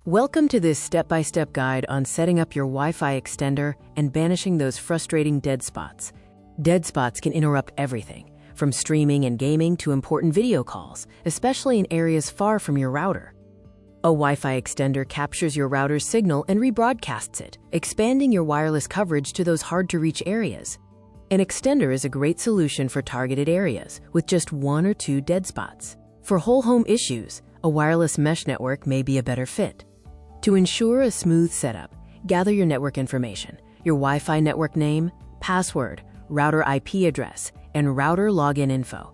Welcome to this step-by-step guide on setting up your Wi-Fi extender and banishing those frustrating dead spots. Dead spots can interrupt everything, from streaming and gaming to important video calls, especially in areas far from your router. A Wi-Fi extender captures your router's signal and rebroadcasts it, expanding your wireless coverage to those hard-to-reach areas. An extender is a great solution for targeted areas with just 1 or 2 dead spots. For whole home issues, a wireless mesh network may be a better fit. To ensure a smooth setup, gather your network information, your Wi-Fi network name, password, router IP address, and router login info.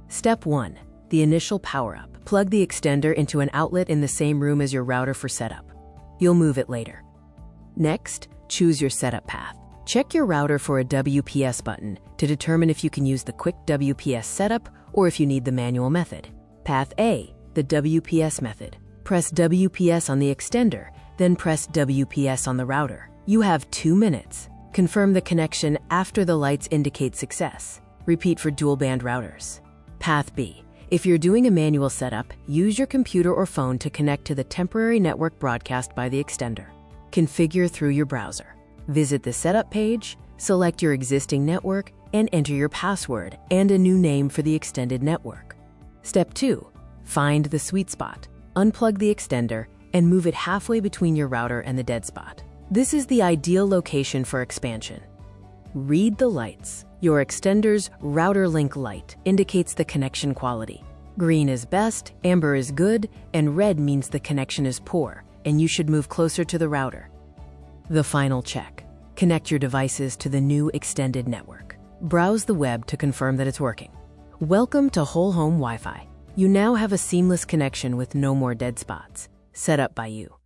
Step 1. The initial power-up. Plug the extender into an outlet in the same room as your router for setup. You'll move it later. Next, choose your setup path. Check your router for a WPS button to determine if you can use the quick WPS setup or if you need the manual method. Path A, the WPS method. Press WPS on the extender, then press WPS on the router. You have 2 minutes. Confirm the connection after the lights indicate success. Repeat for dual-band routers. Path B. If you're doing a manual setup, use your computer or phone to connect to the temporary network broadcast by the extender. Configure through your browser. Visit the setup page, select your existing network, and enter your password and a new name for the extended network. Step 2. Find the sweet spot. Unplug the extender and move it halfway between your router and the dead spot. This is the ideal location for expansion. Read the lights. Your extender's router link light indicates the connection quality. Green is best, amber is good, and red means the connection is poor, and you should move closer to the router. The final check. Connect your devices to the new extended network. Browse the web to confirm that it's working. Welcome to Whole Home Wi-Fi. You now have a seamless connection with no more dead spots. Set up by you.